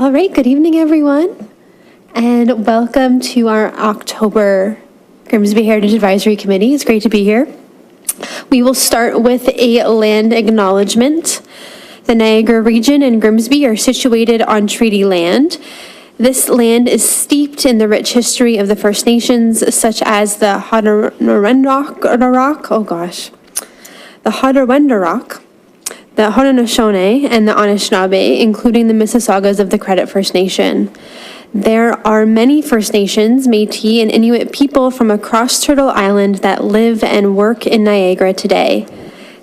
All right, good evening, everyone, and welcome to our October Grimsby Heritage Advisory Committee. It's great to be here. We will start with a land acknowledgement. The Niagara region and Grimsby are situated on treaty land. This land is steeped in the rich history of the First Nations, such as the Haudenosaunee, the Haudenosaunee, and the Anishinaabe, including the Mississaugas of the Credit First Nation. There are many First Nations, Métis, and Inuit people from across Turtle Island that live and work in Niagara today.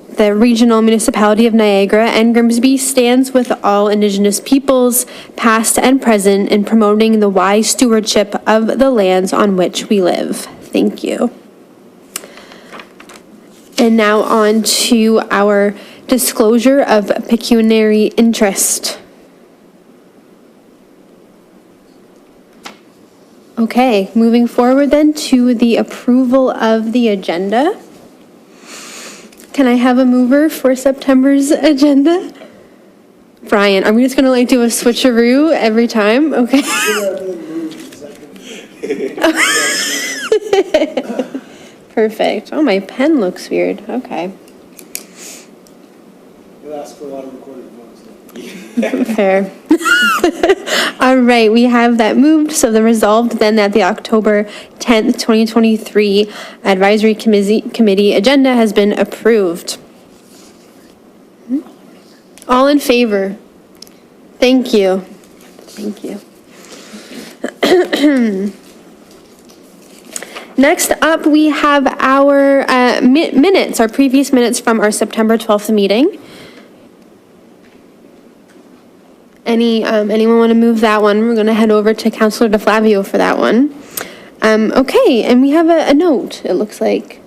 The regional municipality of Niagara and Grimsby stands with all Indigenous peoples, past and present, in promoting the wise stewardship of the lands on which we live. Thank you. And now on to our disclosure of pecuniary interest. Okay, moving forward then to the approval of the agenda. Can I have a mover for September's agenda? Brian, are we just gonna do a switcheroo every time? Okay. Perfect. Oh, my pen looks weird. Okay. Ask for a lot of recorded votes. Fair. All right, we have that moved. So the resolved then that the October 10th, 2023 Advisory Committee agenda has been approved. All in favor? Thank you. Thank you. Next up, we have our minutes, our previous minutes from our September 12th meeting. Anyone want to move that one? We're going to head over to Councillor DeFlavio for that one. Okay, and we have a note, it looks like.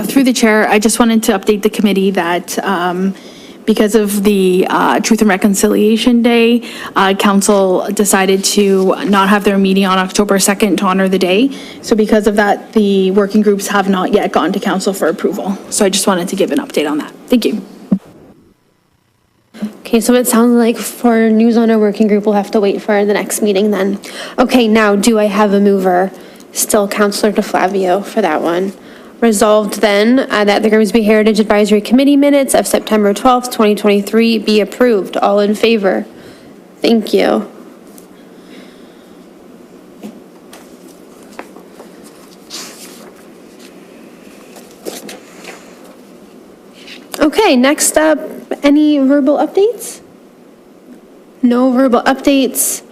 Through the chair, I just wanted to update the committee that because of the Truth and Reconciliation Day, council decided to not have their meeting on October 2nd to honor the day. So because of that, the working groups have not yet gone to council for approval. So I just wanted to give an update on that. Thank you. Okay, so it sounds like for news on our working group, we'll have to wait for the next meeting then. Okay, now do I have a mover? Still Councillor DeFlavio for that one. Resolved then that the Grimsby Heritage Advisory Committee minutes of September 12th, 2023 be approved. All in favor? Thank you. Okay, next up, any verbal updates? No verbal updates.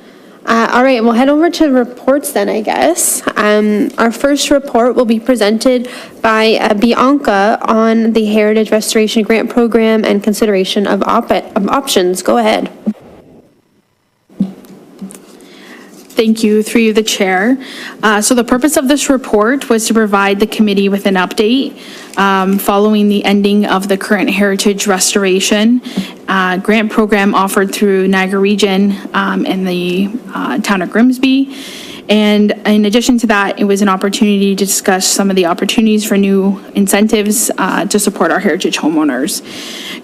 All right, we'll head over to reports then, I guess. Our first report will be presented by Bianca on the Heritage Restoration Grant Program and consideration of options. Go ahead. Thank you, through you, the chair. So the purpose of this report was to provide the committee with an update following the ending of the current heritage restoration grant program offered through Niagara Region and the town of Grimsby. And in addition to that, it was an opportunity to discuss some of the opportunities for new incentives to support our heritage homeowners.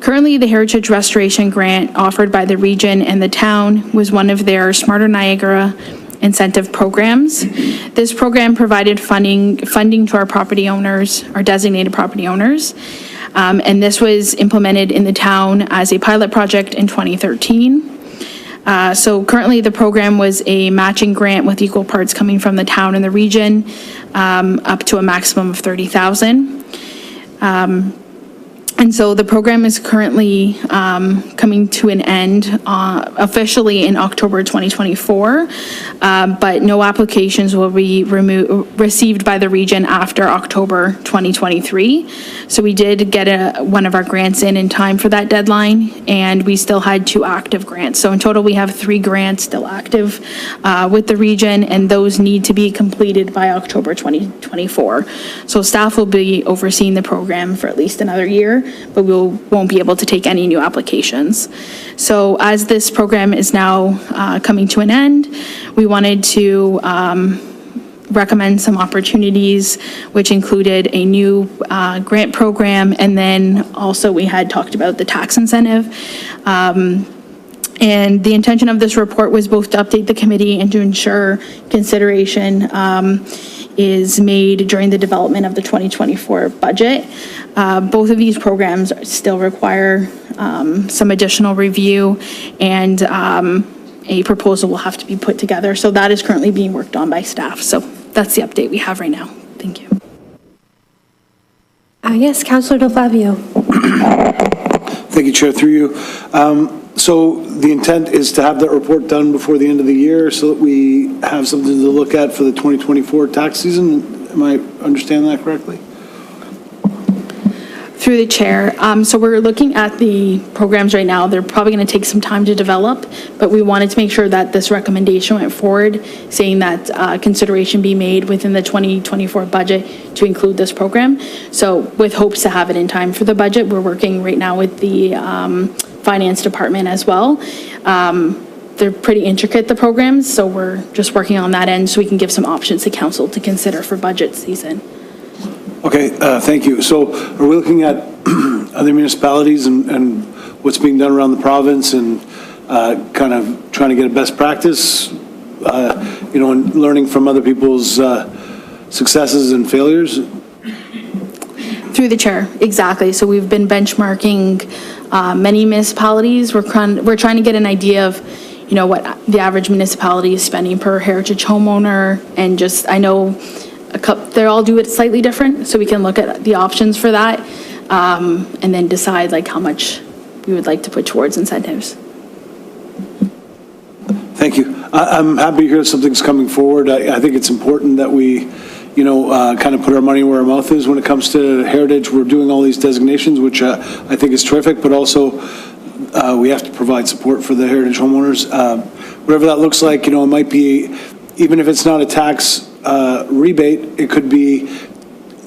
Currently, the Heritage Restoration Grant offered by the region and the town was one of their Smarter Niagara incentive programs. This program provided funding to our property owners, our designated property owners, and this was implemented in the town as a pilot project in 2013. So currently the program was a matching grant with equal parts coming from the town and the region, up to a maximum of $30,000. And so the program is currently coming to an end officially in October 2024, but no applications will be received by the region after October 2023. So we did get one of our grants in time for that deadline, and we still had 2 active grants. So in total, we have 3 grants still active with the region, and those need to be completed by October 2024. So staff will be overseeing the program for at least another year, but we won't be able to take any new applications. So as this program is now coming to an end, we wanted to recommend some opportunities, which included a new grant program, and then also we had talked about the tax incentive. And the intention of this report was both to update the committee and to ensure consideration is made during the development of the 2024 budget. Both of these programs still require some additional review, and a proposal will have to be put together. So that is currently being worked on by staff. So that's the update we have right now. Thank you. Yes, Councillor DeFlavio. Thank you, Chair, through you. So the intent is to have that report done before the end of the year so that we have something to look at for the 2024 tax season. Am I understanding that correctly? Through the chair. So we're looking at the programs right now. They're probably going to take some time to develop, but we wanted to make sure that this recommendation went forward, saying that consideration be made within the 2024 budget to include this program. So with hopes to have it in time for the budget, we're working right now with the finance department as well. They're pretty intricate, the programs, so we're just working on that end so we can give some options to council to consider for budget season. Okay, thank you. So are we looking at other municipalities and what's being done around the province and kind of trying to get a best practice, and learning from other people's successes and failures? Through the chair, exactly. So we've been benchmarking many municipalities. We're trying to get an idea of, what the average municipality is spending per heritage homeowner, and just, I know they all do it slightly different, so we can look at the options for that, and then decide like how much we would like to put towards incentives. Thank you. I'm happy to hear something's coming forward. I think it's important that we, kind of put our money where our mouth is when it comes to heritage. We're doing all these designations, which I think is terrific, but also we have to provide support for the heritage homeowners. Whatever that looks like, it might be, even if it's not a tax rebate, it could be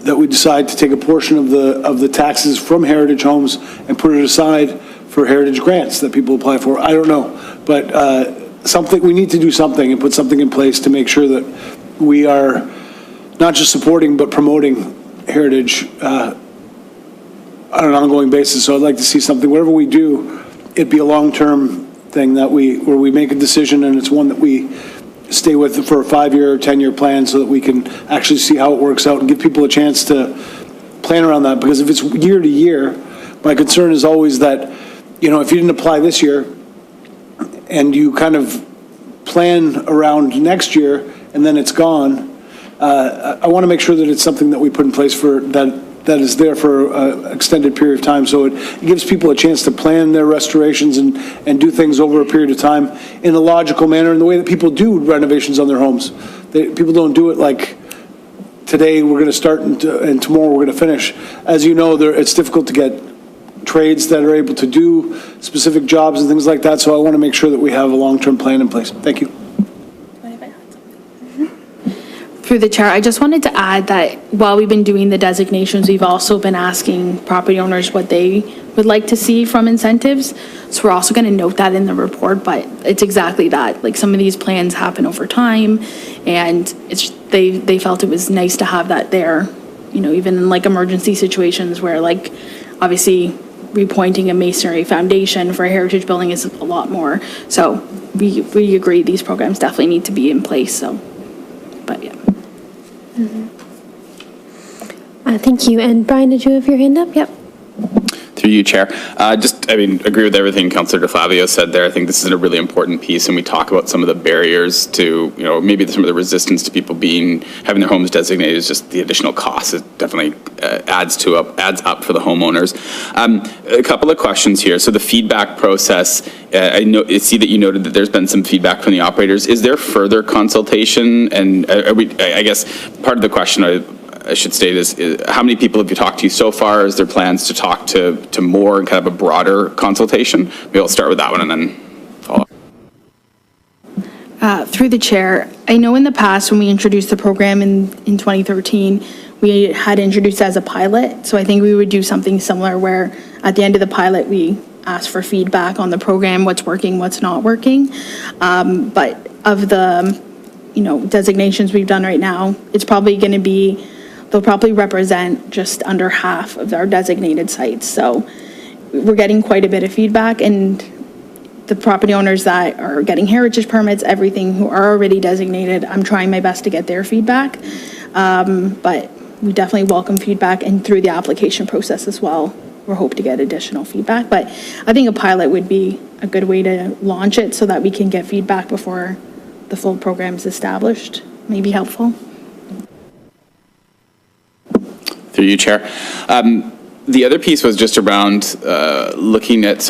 that we decide to take a portion of the taxes from heritage homes and put it aside for heritage grants that people apply for. I don't know, but we need to do something and put something in place to make sure that we are not just supporting but promoting heritage on an ongoing basis. So I'd like to see something, whatever we do, it be a long-term thing where we make a decision and it's one that we stay with for a 5-year or 10-year plan so that we can actually see how it works out and give people a chance to plan around that. Because if it's year to year, my concern is always that, if you didn't apply this year and you kind of plan around next year and then it's gone, I want to make sure that it's something that we put in place for that is there for an extended period of time. So it gives people a chance to plan their restorations and do things over a period of time in a logical manner, in the way that people do renovations on their homes. People don't do it like today we're going to start and tomorrow we're going to finish. As you know, it's difficult to get trades that are able to do specific jobs and things like that. So I want to make sure that we have a long-term plan in place. Thank you. Through the chair, I just wanted to add that while we've been doing the designations, we've also been asking property owners what they would like to see from incentives. So we're also going to note that in the report, but it's exactly that. Like, some of these plans happen over time, and they felt it was nice to have that there, even in like emergency situations where, like, obviously repointing a masonry foundation for a heritage building is a lot more. So we agree these programs definitely need to be in place. So, but yeah. Thank you. And Brian, did you have your hand up? Yep. Through you, Chair. Agree with everything Councillor DeFlavio said there. I think this is a really important piece, and we talk about some of the barriers to, maybe some of the resistance to people having their homes designated is just the additional cost. It definitely adds up for the homeowners. A couple of questions here. So the feedback process, I see that you noted that there's been some feedback from the operators. Is there further consultation? And I guess part of the question I should state is how many people have you talked to so far? Is there plans to talk to more and kind of a broader consultation? Maybe I'll start with that one and then follow up. Through the chair, I know in the past when we introduced the program in 2013, we had introduced it as a pilot. So I think we would do something similar where at the end of the pilot, we ask for feedback on the program, what's working, what's not working. But of the designations we've done right now, it's probably going to be, they'll probably represent just under half of our designated sites. So we're getting quite a bit of feedback, and the property owners that are getting heritage permits, everything, who are already designated, I'm trying my best to get their feedback. But we definitely welcome feedback, and through the application process as well, we're hoping to get additional feedback. But I think a pilot would be a good way to launch it so that we can get feedback before the full program is established. May be helpful. Through you, Chair. The other piece was just around looking at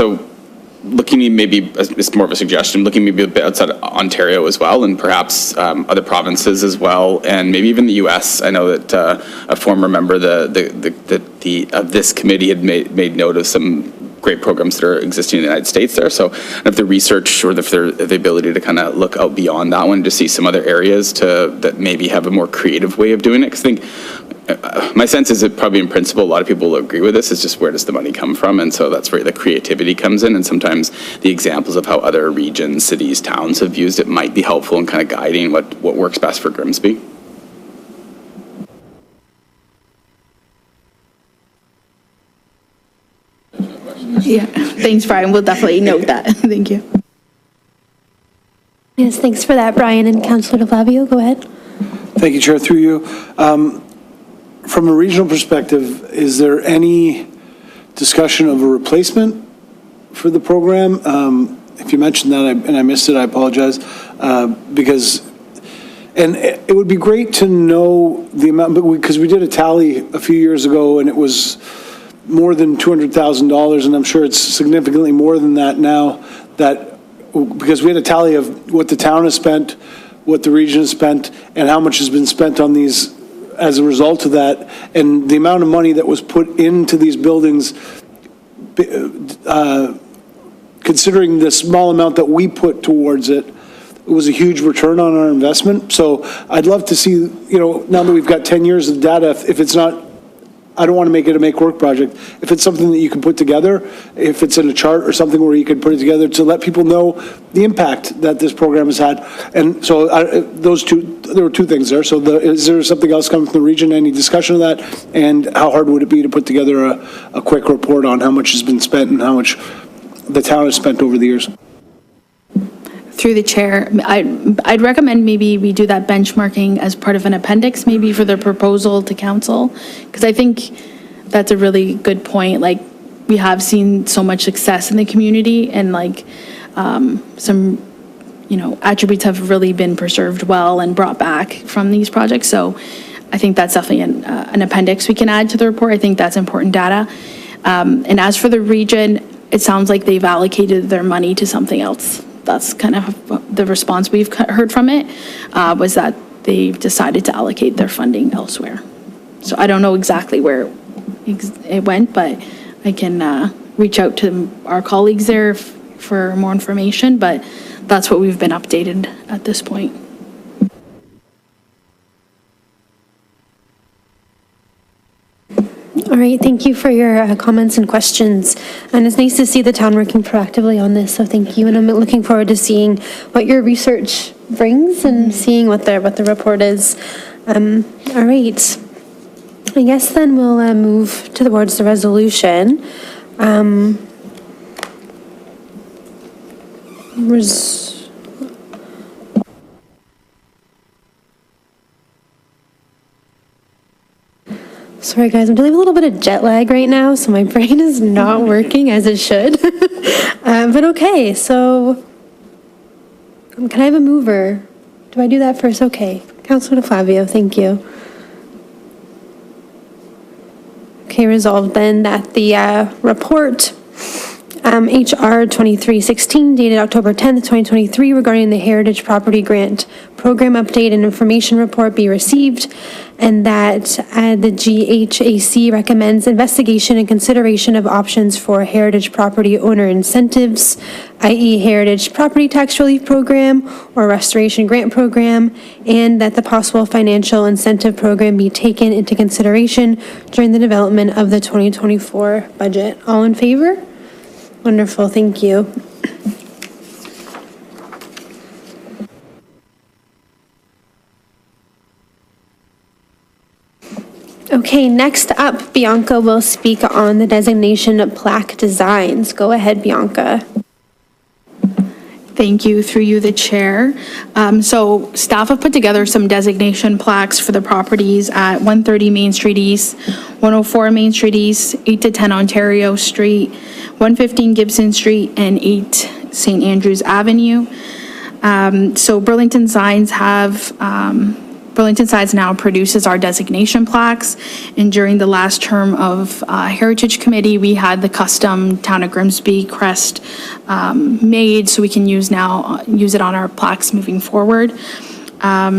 maybe, it's more of a suggestion, looking maybe a bit outside of Ontario as well, and perhaps other provinces as well, and maybe even the U.S. I know that a former member of this committee had made note of some great programs that are existing in the United States there. So if the research or if the ability to kind of look out beyond that one to see some other areas that maybe have a more creative way of doing it. Because I think my sense is that probably in principle, a lot of people will agree with this. It's just where does the money come from? And so that's where the creativity comes in. And sometimes the examples of how other regions, cities, towns have used it might be helpful in kind of guiding what works best for Grimsby. Yeah, thanks, Brian. We'll definitely note that. Thank you. Yes, thanks for that, Brian. And Councillor DeFlavio, go ahead. Thank you, Chair. Through you. From a regional perspective, is there any discussion of a replacement for the program? If you mentioned that and I missed it, I apologize. And it would be great to know the amount, because we did a tally a few years ago and it was more than $200,000, and I'm sure it's significantly more than that now, because we had a tally of what the town has spent, what the region has spent, and how much has been spent on these as a result of that, and the amount of money that was put into these buildings, considering the small amount that we put towards it, it was a huge return on our investment. So I'd love to see, now that we've got 10 years of data, if it's not, I don't want to make it a make-work project. If it's something that you can put together, if it's in a chart or something where you can put it together to let people know the impact that this program has had. And so there were two things there. So is there something else coming from the region? Any discussion of that? And how hard would it be to put together a quick report on how much has been spent and how much the town has spent over the years? Through the chair, I'd recommend maybe we do that benchmarking as part of an appendix, maybe for the proposal to council, because I think that's a really good point. Like, we have seen so much success in the community, and some attributes have really been preserved well and brought back from these projects. So I think that's definitely an appendix we can add to the report. I think that's important data. And as for the region, it sounds like they've allocated their money to something else. That's kind of the response we've heard from it, was that they've decided to allocate their funding elsewhere. So I don't know exactly where it went, but I can reach out to our colleagues there for more information, but that's what we've been updated at this point. All right, thank you for your comments and questions. And it's nice to see the town working proactively on this, so thank you. And I'm looking forward to seeing what your research brings and seeing what the report is. All right. I guess then we'll move towards the resolution. Sorry guys, I'm dealing with a little bit of jet lag right now, so my brain is not working as it should. But okay, so can I have a mover? Do I do that first? Okay. Councillor DeFlavio, thank you. Okay, resolved then that the report HR 2316 dated October 10th, 2023 regarding the Heritage Property Grant Program Update and Information Report be received, and that the GHAC recommends investigation and consideration of options for heritage property owner incentives, i.e. Heritage Property Tax Relief Program or Restoration Grant Program, and that the possible financial incentive program be taken into consideration during the development of the 2024 budget. All in favor? Wonderful, thank you. 'All right, 'All right, thank you for your comments and questions. And it's nice to see the town working proactively on this, so thank you. And I'm looking forward to seeing what your research brings and seeing what the report is. All right. Okay, next up, Bianca will speak on the designation plaque designs. Go ahead, Bianca. Thank you, through you, the chair. So staff have put together some designation plaques for the properties at 130 Main Street East, 104 Main Street East, 8 to 10 Ontario Street, 115 Gibson Street, and 8 St. Andrews Avenue. So Burlington Signs now produces our designation plaques, and during the last term of Heritage Committee, we had the custom Town of Grimsby crest made, so we can use it on our plaques moving forward.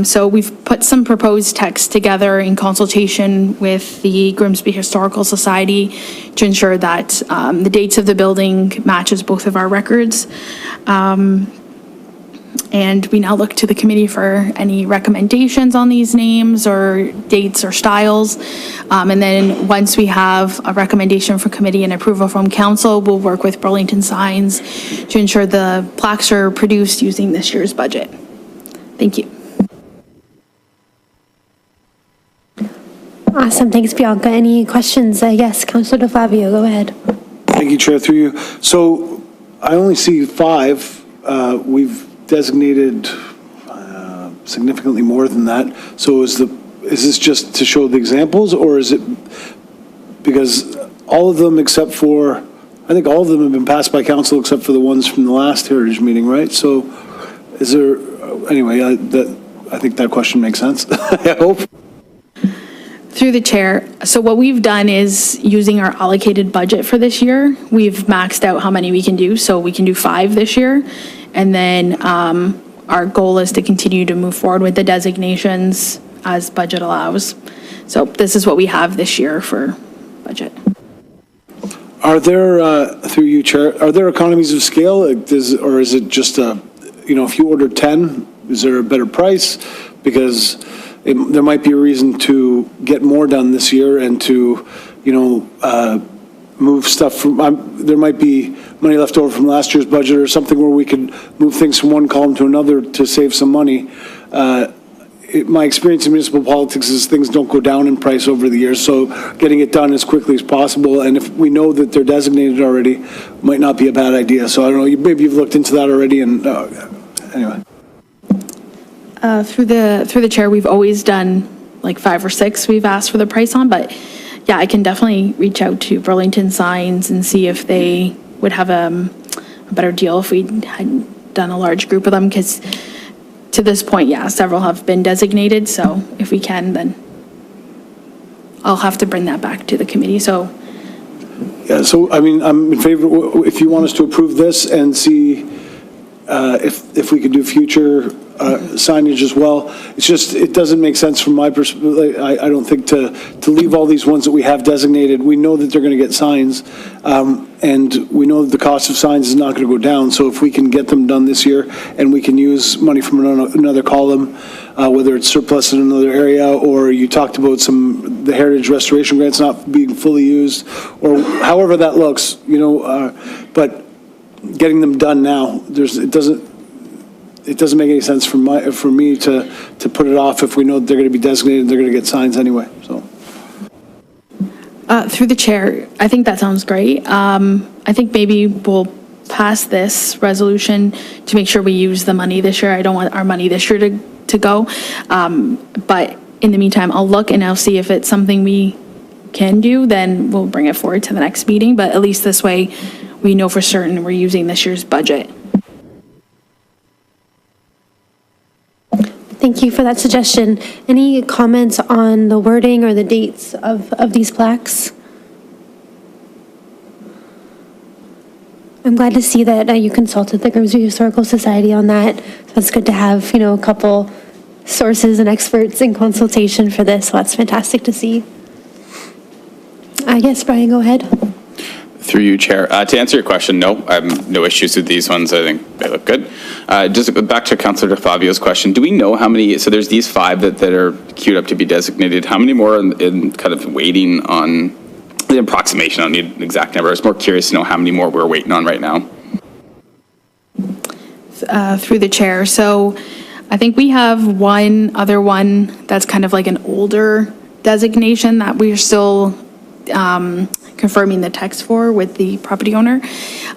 So we've put some proposed text together in consultation with the Grimsby Historical Society to ensure that the dates of the building matches both of our records. And we now look to the committee for any recommendations on these names or dates or styles. And then once we have a recommendation from committee and approval from council, we'll work with Burlington Signs to ensure the plaques are produced using this year's budget. Thank you. Awesome, thanks, Bianca. Any questions? Yes, Councilor DeFlavio, go ahead. Thank you, Chair, through you. So I only see 5. We've designated significantly more than that. So is this just to show the examples, or is it because all of them except for, I think all of them have been passed by council except for the ones from the last Heritage meeting, right? So is there, anyway, I think that question makes sense, I hope. Through the chair, so what we've done is using our allocated budget for this year, we've maxed out how many we can do, so we can do 5 this year. And then our goal is to continue to move forward with the designations as budget allows. So this is what we have this year for budget. Are there, through you, Chair, are there economies of scale? Or is it just if you order 10, is there a better price? Because there might be a reason to get more done this year and to, move stuff from, there might be money left over from last year's budget or something where we could move things from one column to another to save some money. My experience in municipal politics is things don't go down in price over the years, so getting it done as quickly as possible, and if we know that they're designated already, might not be a bad idea. So I don't know, maybe you've looked into that already, and anyway. Through the chair, we've always done like 5 or 6 we've asked for the price on, but yeah, I can definitely reach out to Burlington Signs and see if they would have a better deal if we had done a large group of them, because to this point, yeah, several have been designated, so if we can, then I'll have to bring that back to the committee, so. Yeah, so, I mean, I'm in favor, if you want us to approve this and see if we could do future signage as well. It's just, it doesn't make sense from my perspective. I don't think to leave all these ones that we have designated. We know that they're going to get signs, and we know that the cost of signs is not going to go down. So if we can get them done this year and we can use money from another column, whether it's surplus in another area, or you talked about the heritage restoration grants not being fully used, or however that looks, but getting them done now, it doesn't make any sense for me to put it off if we know that they're going to be designated and they're going to get signs anyway, so. Through the chair, I think that sounds great. I think maybe we'll pass this resolution to make sure we use the money this year. I don't want our money this year to go. But in the meantime, I'll look and I'll see if it's something we can do, then we'll bring it forward to the next meeting. But at least this way, we know for certain we're using this year's budget. Thank you for that suggestion. Any comments on the wording or the dates of these plaques? I'm glad to see that you consulted the Grimsby Historical Society on that. So it's good to have, a couple sources and experts in consultation for this. So that's fantastic to see. Yes, Brian, go ahead. Through you, Chair. To answer your question, no, I have no issues with these ones. I think they look good. Just back to Councillor DeFlavio's question, do we know how many, so there's these 5 that are queued up to be designated. How many more in kind of waiting on the approximation? I don't need an exact number. I was more curious to know how many more we're waiting on right now. Through the chair. So I think we have one other one that's kind of like an older designation that we're still confirming the text for with the property owner.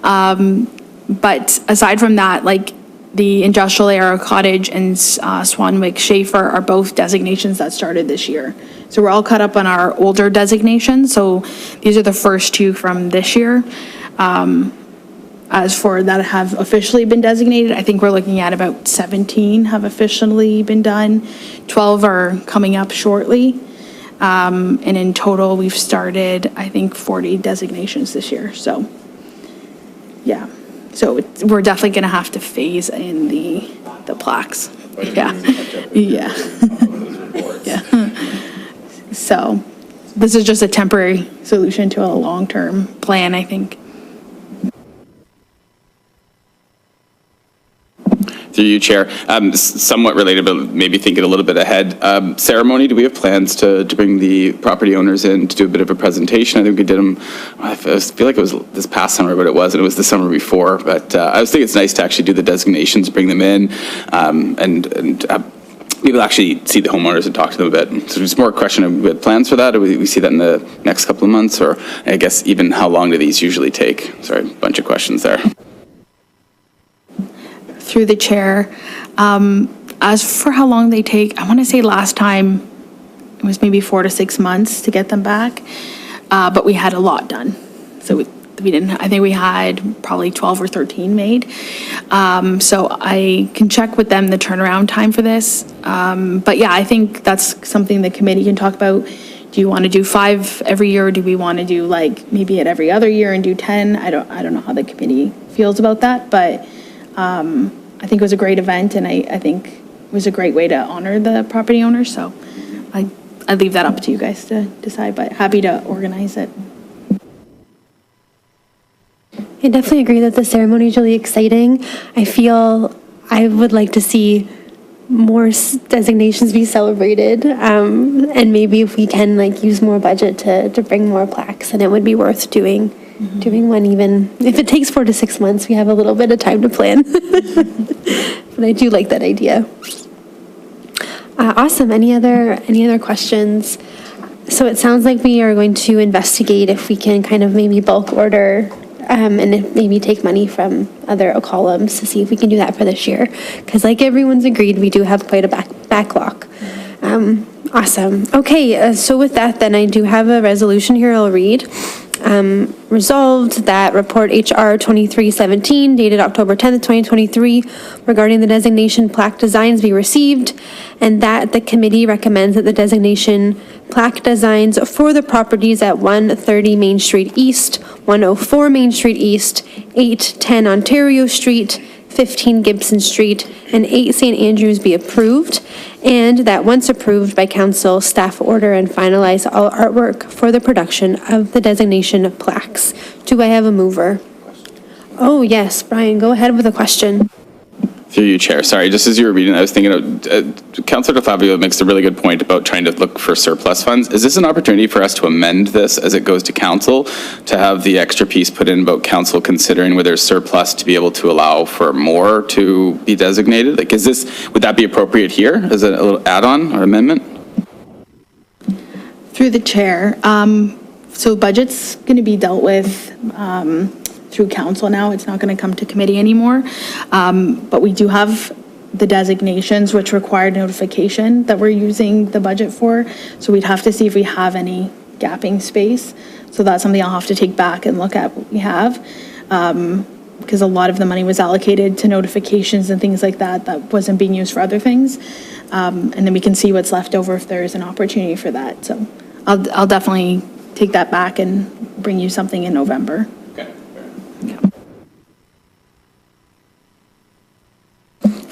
But aside from that, like the industrial area cottage and Swanwick Schaefer are both designations that started this year. So we're all caught up on our older designations. So these are the first two from this year. As for that have officially been designated, I think we're looking at about 17 have officially been done. 12 are coming up shortly. And in total, we've started, I think, 40 designations this year. So, yeah. So we're definitely going to have to phase in the plaques. Yeah. Yeah. Yeah. So this is just a temporary solution to a long-term plan, I think. Through you, Chair. Somewhat related, but maybe thinking a little bit ahead. Ceremony, do we have plans to bring the property owners in to do a bit of a presentation? I think we did them, I feel like it was this past summer, but it wasn't. It was the summer before. But I was thinking it's nice to actually do the designations, bring them in, and people actually see the homeowners and talk to them a bit. So it's more a question of we had plans for that, or we see that in the next couple of months, or I guess even how long do these usually take? Sorry, a bunch of questions there. Through the chair. As for how long they take, I want to say last time it was maybe 4 to 6 months to get them back, but we had a lot done. So we didn't, I think we had probably 12 or 13 made. So I can check with them the turnaround time for this. But yeah, I think that's something the committee can talk about. Do you want to do 5 every year? Or do we want to do like maybe it every other year and do 10? I don't know how the committee feels about that, but I think it was a great event, and I think it was a great way to honor the property owners. So I leave that up to you guys to decide, but happy to organize it. I definitely agree that the ceremony is really exciting. I feel I would like to see more designations be celebrated, and maybe if we can like use more budget to bring more plaques, then it would be worth doing one, even if it takes 4 to 6 months. We have a little bit of time to plan. But I do like that idea. Awesome. Any other questions? So it sounds like we are going to investigate if we can kind of maybe bulk order and if maybe take money from other columns to see if we can do that for this year. Because like everyone's agreed, we do have quite a backlog. Awesome. Okay, so with that, then I do have a resolution here I'll read. Resolved that report HR 2317 dated October 10th, 2023 regarding the designation plaque designs be received, and that the committee recommends that the designation plaque designs for the properties at 130 Main Street East, 104 Main Street East, 810 Ontario Street, 15 Gibson Street, and 8 St. Andrews be approved, and that once approved by council, staff order and finalize all artwork for the production of the designation plaques. Do I have a mover? Oh, yes, Brian, go ahead with a question. Through you, Chair. Sorry, just as you were reading, I was thinking of, Councillor DeFlavio makes a really good point about trying to look for surplus funds. Is this an opportunity for us to amend this as it goes to council, to have the extra piece put in about council considering whether there's surplus to be able to allow for more to be designated? Like, would that be appropriate here as a little add-on or amendment? Through the chair, so budget's going to be dealt with through council now. It's not going to come to committee anymore. But we do have the designations which require notification that we're using the budget for. So we'd have to see if we have any gapping space. So that's something I'll have to take back and look at what we have. Because a lot of the money was allocated to notifications and things like that that wasn't being used for other things. And then we can see what's left over if there is an opportunity for that. So I'll definitely take that back and bring you something in November.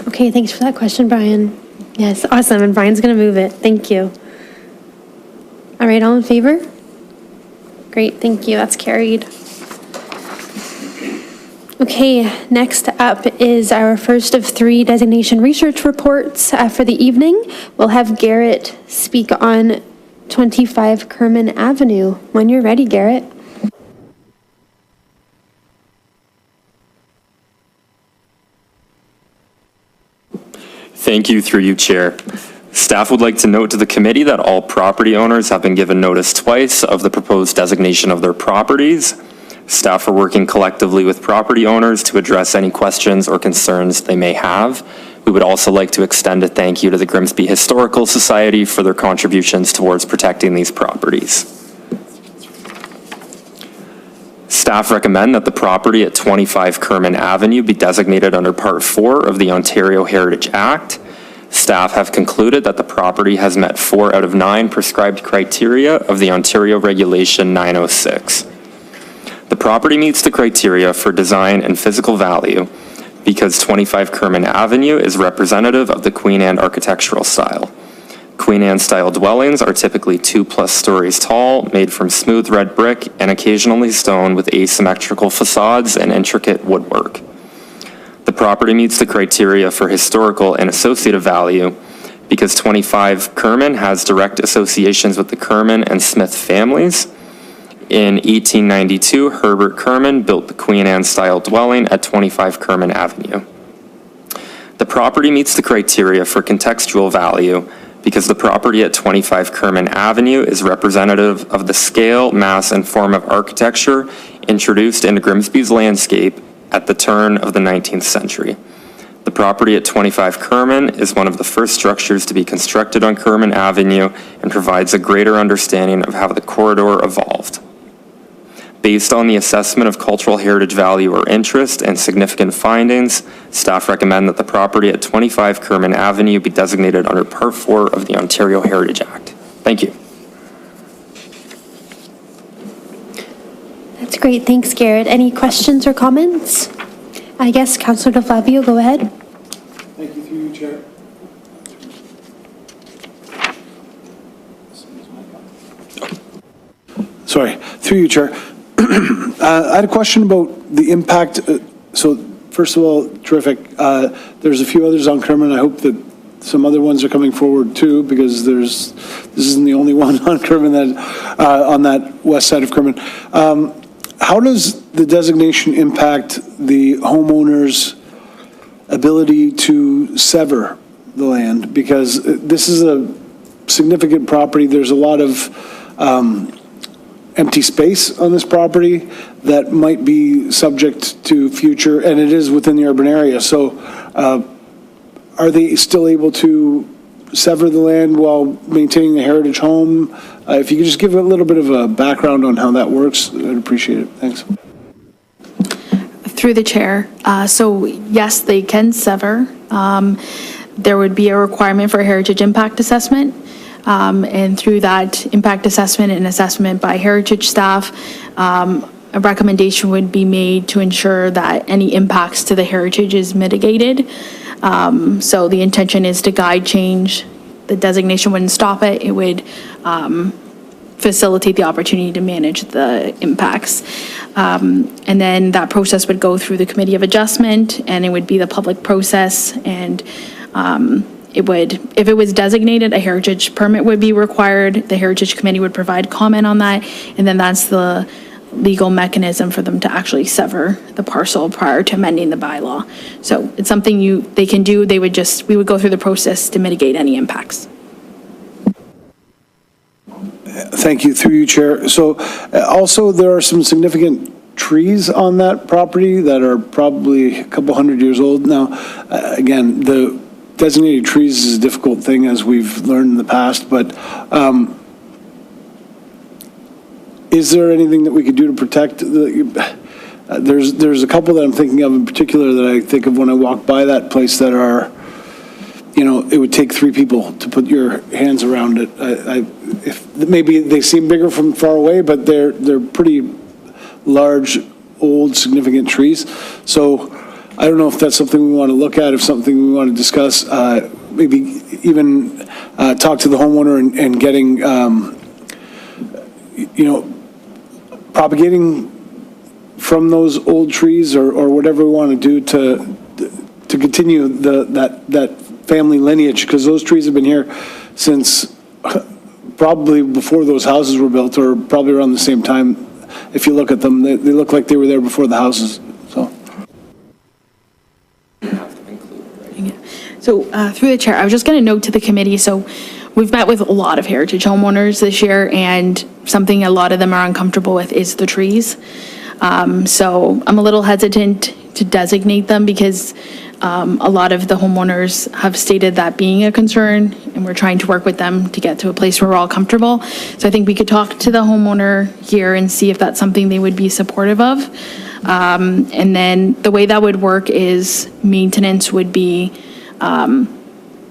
Okay, thanks for that question, Brian. Yes, awesome, and Brian's gonna move it. Thank you. All right, all in favor? Great, thank you, that's carried. Okay, next up is our first of 3 designation research reports for the evening. We'll have Garrett speak on 25 Kerman Avenue. When you're ready, Garrett. Thank you, through you, Chair. Staff would like to note to the committee that all property owners have been given notice twice of the proposed designation of their properties. Staff are working collectively with property owners to address any questions or concerns they may have. We would also like to extend a thank you to the Grimsby Historical Society for their contributions towards protecting these properties. Staff recommend that the property at 25 Kerman Avenue be designated under Part 4 of the Ontario Heritage Act. Staff have concluded that the property has met 4 out of 9 prescribed criteria of the Ontario Regulation 906. The property meets the criteria for design and physical value because 25 Kerman Avenue is representative of the Queen Anne architectural style. Queen Anne style dwellings are typically 2+ stories tall, made from smooth red brick and occasionally stone with asymmetrical facades and intricate woodwork. The property meets the criteria for historical and associative value because 25 Kerman has direct associations with the Kerman and Smith families. In 1892, Herbert Kerman built the Queen Anne style dwelling at 25 Kerman Avenue. The property meets the criteria for contextual value because the property at 25 Kerman Avenue is representative of the scale, mass, and form of architecture introduced into Grimsby's landscape at the turn of the 19th century. The property at 25 Kerman is one of the first structures to be constructed on Kerman Avenue and provides a greater understanding of how the corridor evolved. Based on the assessment of cultural heritage value or interest and significant findings, staff recommend that the property at 25 Kerman Avenue be designated under Part 4 of the Ontario Heritage Act. Thank you. That's great. Thanks, Garrett. Any questions or comments? I guess Councillor DeFlavio, go ahead. Thank you, through you, Chair. Sorry, through you, Chair. I had a question about the impact. So first of all, terrific. There's a few others on Kerman. I hope that some other ones are coming forward too, because this isn't the only one on Kerman that on that west side of Kerman. How does the designation impact the homeowner's ability to sever the land? Because this is a significant property. There's a lot of empty space on this property that might be subject to future, and it is within the urban area. So are they still able to sever the land while maintaining the heritage home? If you could just give a little bit of a background on how that works, I'd appreciate it. Thanks. Through the chair. So yes, they can sever. There would be a requirement for a heritage impact assessment. And through that impact assessment and assessment by heritage staff, a recommendation would be made to ensure that any impacts to the heritage is mitigated. So the intention is to guide change. The designation wouldn't stop it. It would facilitate the opportunity to manage the impacts. And then that process would go through the Committee of Adjustment, and it would be the public process. And it would, if it was designated, a heritage permit would be required. The Heritage Committee would provide comment on that, and then that's the legal mechanism for them to actually sever the parcel prior to amending the bylaw. So it's something they can do. We would go through the process to mitigate any impacts. Thank you, through you, Chair. So also there are some significant trees on that property that are probably a couple hundred years old now. Again, the designated trees is a difficult thing, as we've learned in the past, but is there anything that we could do to protect there's a couple that I'm thinking of in particular that I think of when I walk by that place that are, it would take 3 people to put your hands around it. If maybe they seem bigger from far away, but they're pretty large, old, significant trees. So I don't know if that's something we want to look at, if something we want to discuss, maybe even talk to the homeowner and getting, propagating from those old trees or whatever we want to do to continue that family lineage, because those trees have been here since probably before those houses were built, or probably around the same time. If you look at them, they look like they were there before the houses. So through the chair, I was just going to note to the committee, so we've met with a lot of heritage homeowners this year, and something a lot of them are uncomfortable with is the trees. So I'm a little hesitant to designate them because a lot of the homeowners have stated that being a concern, and we're trying to work with them to get to a place where we're all comfortable. So I think we could talk to the homeowner here and see if that's something they would be supportive of. And then the way that would work is maintenance would be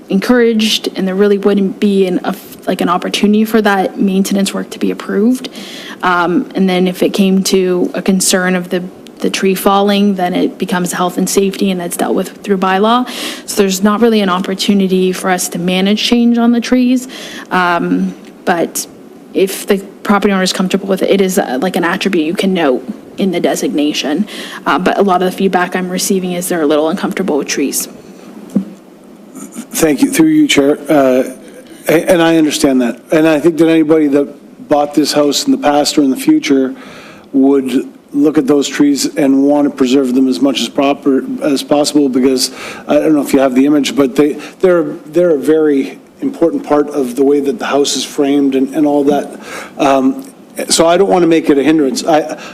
encouraged, and there really wouldn't be an opportunity for that maintenance work to be approved. And then if it came to a concern of the tree falling, then it becomes health and safety, and that's dealt with through bylaw. So there's not really an opportunity for us to manage change on the trees. But if the property owner is comfortable with it, it is like an attribute you can note in the designation. But a lot of the feedback I'm receiving is they're a little uncomfortable with trees. Thank you, through you, Chair. And I understand that. And I think that anybody that bought this house in the past or in the future would look at those trees and want to preserve them as much as possible, because I don't know if you have the image, but they're a very important part of the way that the house is framed and all that. So I don't want to make it a hindrance.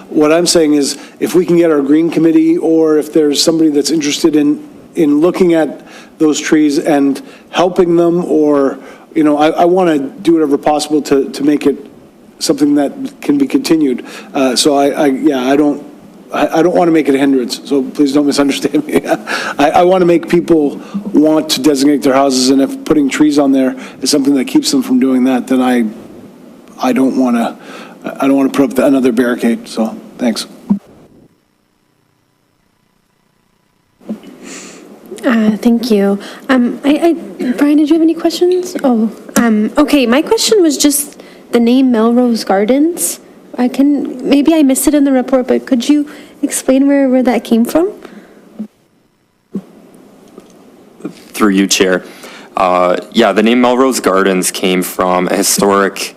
What I'm saying is, if we can get our green committee, or if there's somebody that's interested in looking at those trees and helping them, or, you know, I want to do whatever possible to make it something that can be continued. So I don't want to make it a hindrance, so please don't misunderstand me. I want to make people want to designate their houses, and if putting trees on there is something that keeps them from doing that, then I don't want to put up another barricade, so thanks. Thank you. Brian, did you have any questions? Okay, my question was just the name Melrose Gardens. Maybe I missed it in the report, but could you explain where that came from? Through you, Chair. Yeah, the name Melrose Gardens came from a historic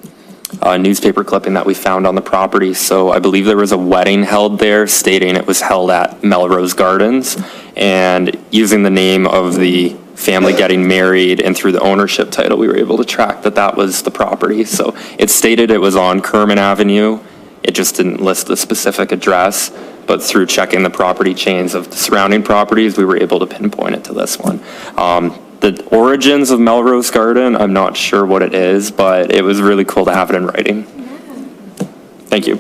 newspaper clipping that we found on the property. So I believe there was a wedding held there stating it was held at Melrose Gardens, and using the name of the family getting married and through the ownership title, we were able to track that was the property. So it stated it was on Kerman Avenue. It just didn't list the specific address, but through checking the property chains of the surrounding properties, we were able to pinpoint it to this one. The origins of Melrose Garden, I'm not sure what it is, but it was really cool to have it in writing. Thank you.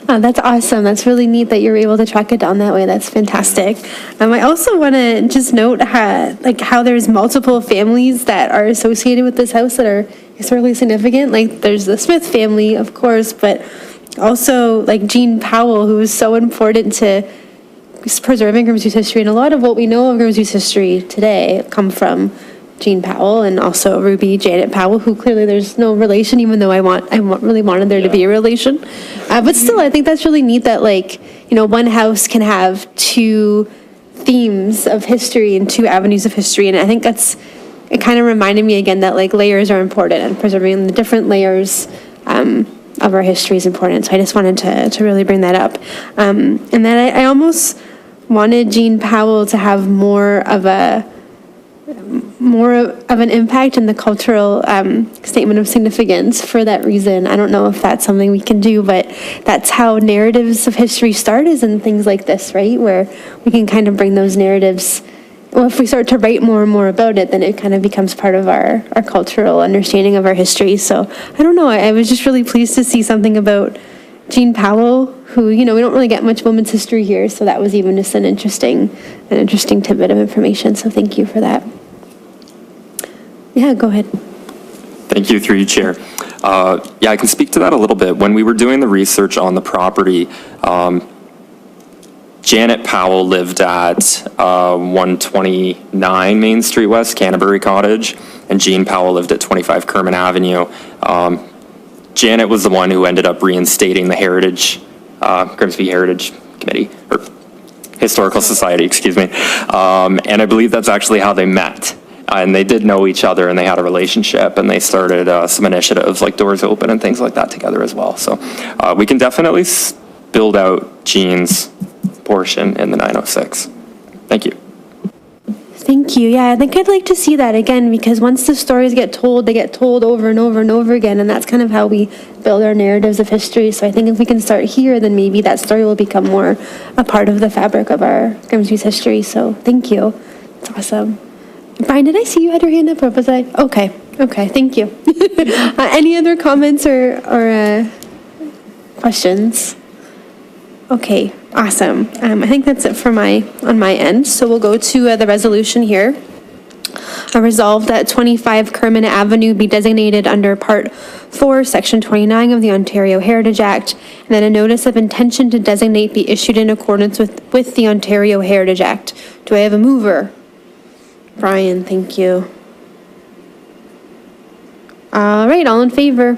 Oh, that's awesome. That's really neat that you were able to track it down that way. That's fantastic. I also want to just note how there's multiple families that are associated with this house that are historically significant. Like, there's the Smith family, of course, but also like Jean Powell, who is so important to preserving Grimsby's history. And a lot of what we know of Grimsby's history today come from Jean Powell, and also Ruby Janet Powell, who clearly there's no relation, even though I really wanted there to be a relation. But still, I think that's really neat that, like, you know, one house can have two themes of history and two avenues of history. And I think it kind of reminded me again that, like, layers are important, and preserving the different layers of our history is important. So I just wanted to really bring that up. And then I almost wanted Jean Powell to have more of an impact in the cultural statement of significance for that reason. I don't know if that's something we can do, but that's how narratives of history start, is in things like this, right? Where we can kind of bring those narratives. Well, if we start to write more and more about it, then it kind of becomes part of our cultural understanding of our history. So I don't know. I was just really pleased to see something about Jean Powell, who, you know, we don't really get much women's history here. So that was even just an interesting tidbit of information. So thank you for that. Yeah, go ahead. Thank you, through you, Chair. Yeah, I can speak to that a little bit. When we were doing the research on the property, Janet Powell lived at 129 Main Street West, Canterbury Cottage, and Jean Powell lived at 25 Kerman Avenue. Janet was the one who ended up reinstating the Grimsby Heritage Committee, or Historical Society, excuse me. And I believe that's actually how they met. And they did know each other, and they had a relationship, and they started some initiatives like Doors Open and things like that together as well. So we can definitely build out Jean's portion in the 906. Thank you. Thank you. Yeah, I think I'd like to see that again, because once the stories get told, they get told over and over and over again, and that's kind of how we build our narratives of history. So I think if we can start here, then maybe that story will become more a part of the fabric of our Grimsby's history. So thank you. It's awesome. Brian, did I see you had your hand up, or was I? Okay, thank you. Any other comments or questions? Okay, awesome. I think that's it for on my end. So we'll go to the resolution here. A resolve that 25 Kerman Avenue be designated under Part 4, Section 29 of the Ontario Heritage Act, and that a notice of intention to designate be issued in accordance with the Ontario Heritage Act. Do I have a mover? Brian, thank you. All right, all in favor?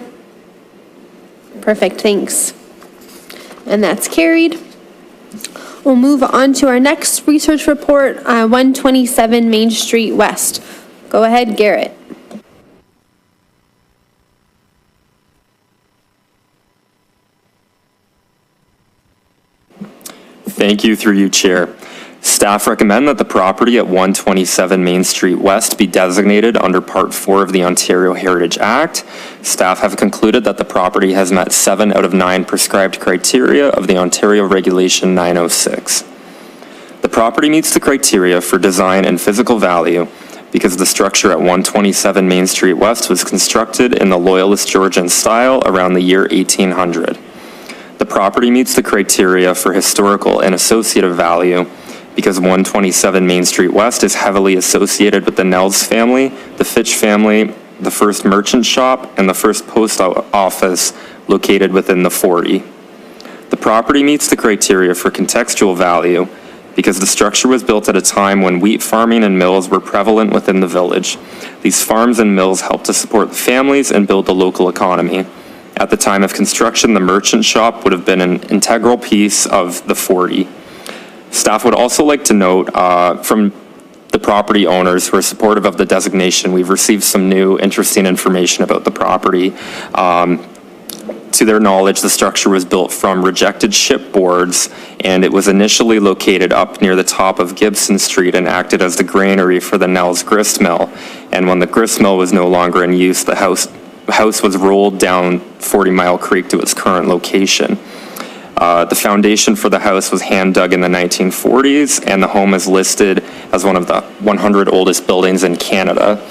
Perfect, thanks. And that's carried. We'll move on to our next research report, 127 Main Street West. Go ahead, Garrett. Thank you, through you, Chair. Staff recommend that the property at 127 Main Street West be designated under Part 4 of the Ontario Heritage Act. Staff have concluded that the property has met 7 out of 9 prescribed criteria of the Ontario Regulation 906. The property meets the criteria for design and physical value because the structure at 127 Main Street West was constructed in the Loyalist Georgian style around the year 1800. The property meets the criteria for historical and associative value because 127 Main Street West is heavily associated with the Nels family, the Fitch family, the first merchant shop, and the first post office located within the 40. The property meets the criteria for contextual value because the structure was built at a time when wheat farming and mills were prevalent within the village. These farms and mills helped to support the families and build the local economy. At the time of construction, the merchant shop would have been an integral piece of the 40. Staff would also like to note from the property owners who are supportive of the designation, we've received some new interesting information about the property. To their knowledge, the structure was built from rejected shipboards, and it was initially located up near the top of Gibson Street and acted as the granary for the Nels grist mill. And when the grist mill was no longer in use, the house was rolled down 40 Mile Creek to its current location. The foundation for the house was hand dug in the 1940s, and the home is listed as one of the 100 oldest buildings in Canada.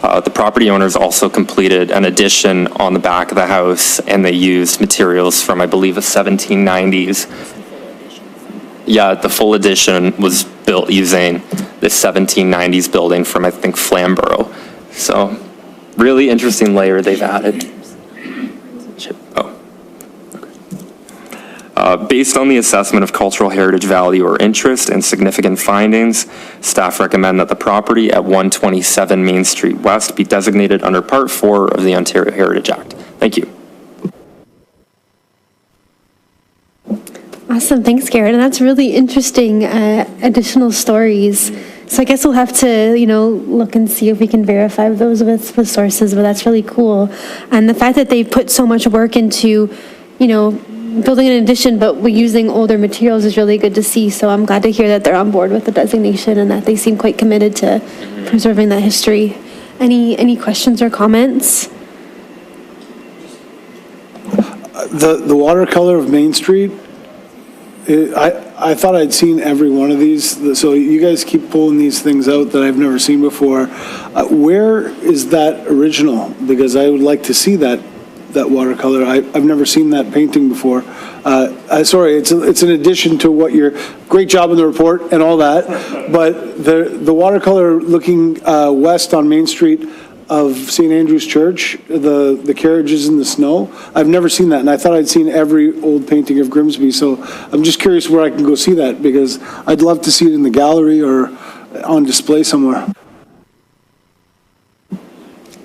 The property owners also completed an addition on the back of the house, and they used materials from, I believe, the 1790s. Yeah, the full addition was built using the 1790s building from, I think, Flamborough. So, really interesting layer they've added. Based on the assessment of cultural heritage value or interest and significant findings, staff recommend that the property at 127 Main Street West be designated under Part 4 of the Ontario Heritage Act. Thank you. Awesome, thanks, Garrett. And that's really interesting additional stories. So I guess we'll have to, look and see if we can verify those with sources, but that's really cool. And the fact that they put so much work into, building an addition, but we're using older materials is really good to see. So I'm glad to hear that they're on board with the designation and that they seem quite committed to preserving that history. Any questions or comments? The watercolor of Main Street, I thought I'd seen every one of these. So you guys keep pulling these things out that I've never seen before. Where is that original? Because I would like to see that watercolor. I've never seen that painting before. Sorry, it's an addition to what great job in the report and all that, but the watercolor looking west on Main Street of St. Andrew's Church, the carriages in the snow, I've never seen that, and I thought I'd seen every old painting of Grimsby, so I'm just curious where I can go see that, because I'd love to see it in the gallery or on display somewhere.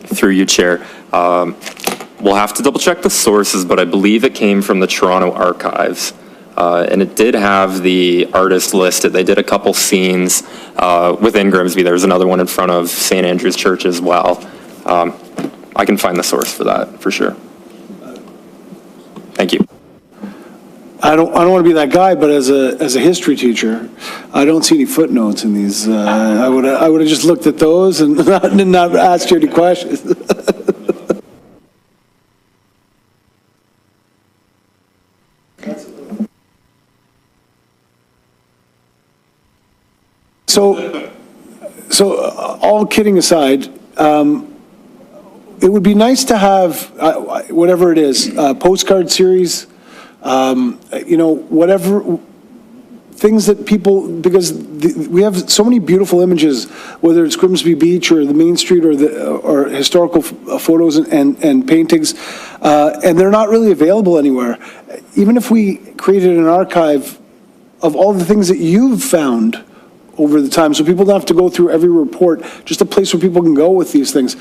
Through you, Chair. We'll have to double check the sources, but I believe it came from the Toronto Archives. And it did have the artist listed. They did a couple scenes within Grimsby. There was another one in front of St. Andrew's Church as well. I can find the source for that, for sure. Thank you. I don't want to be that guy, but as a history teacher, I don't see any footnotes in these. I would have just looked at those and not asked you any questions. So all kidding aside, it would be nice to have, whatever it is, postcard series, whatever, things that people, because we have so many beautiful images, whether it's Grimsby Beach or the Main Street or historical photos and paintings, and they're not really available anywhere. Even if we created an archive of all the things that you've found over the time, so people don't have to go through every report, just a place where people can go with these things.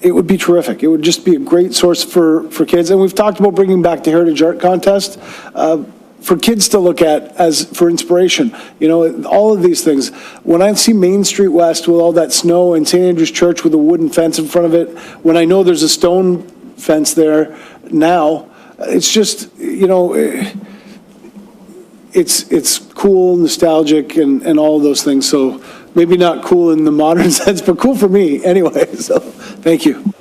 It would be terrific. It would just be a great source for kids. And we've talked about bringing back the Heritage Art Contest for kids to look at as for inspiration. All of these things. When I see Main Street West with all that snow and St. Andrew's Church with a wooden fence in front of it, when I know there's a stone fence there now, it's just, it's cool, nostalgic, and all of those things. So maybe not cool in the modern sense, but cool for me anyway. So thank you.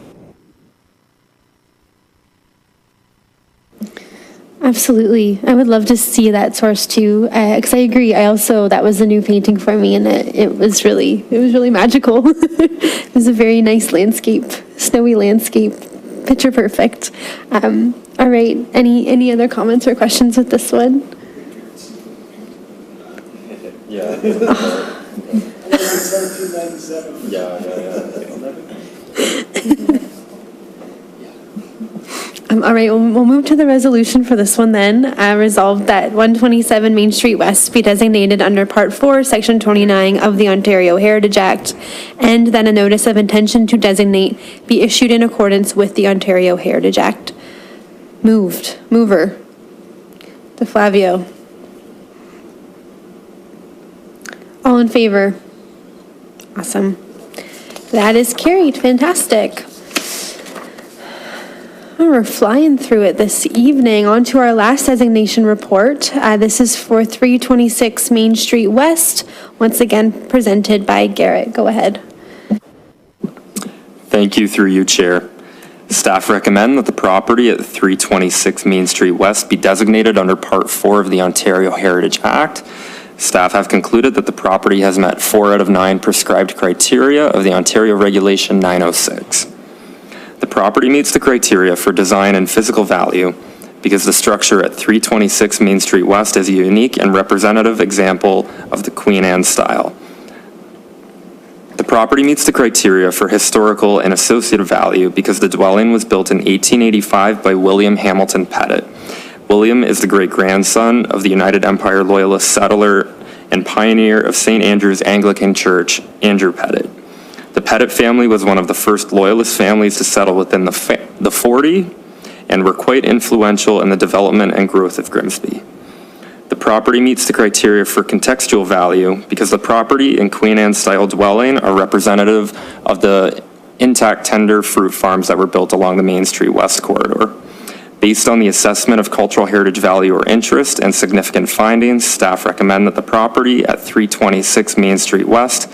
Absolutely. I would love to see that source too, because I agree. That was a new painting for me, and it was really magical. It was a very nice landscape, snowy landscape, picture perfect. All right. Any other comments or questions with this one? Yeah. All right, we'll move to the resolution for this one then. Resolved that 127 Main Street West be designated under Part 4, Section 29 of the Ontario Heritage Act, and that a notice of intention to designate be issued in accordance with the Ontario Heritage Act. Mover. DeFlavio. All in favor? Awesome. That is carried. Fantastic. We're flying through it this evening. On to our last designation report. This is for 326 Main Street West, once again presented by Garrett. Go ahead. Thank you, through you, Chair. Staff recommend that the property at 326 Main Street West be designated under Part 4 of the Ontario Heritage Act. Staff have concluded that the property has met 4 out of 9 prescribed criteria of the Ontario Regulation 906. The property meets the criteria for design and physical value because the structure at 326 Main Street West is a unique and representative example of the Queen Anne style. The property meets the criteria for historical and associative value because the dwelling was built in 1885 by William Hamilton Pettit. William is the great-grandson of the United Empire Loyalist settler and pioneer of St. Andrew's Anglican Church, Andrew Pettit. The Pettit family was one of the first Loyalist families to settle within the 40 and were quite influential in the development and growth of Grimsby. The property meets the criteria for contextual value because the property and Queen Anne style dwelling are representative of the intact tender fruit farms that were built along the Main Street West corridor. Based on the assessment of cultural heritage value or interest and significant findings, staff recommend that the property at 326 Main Street West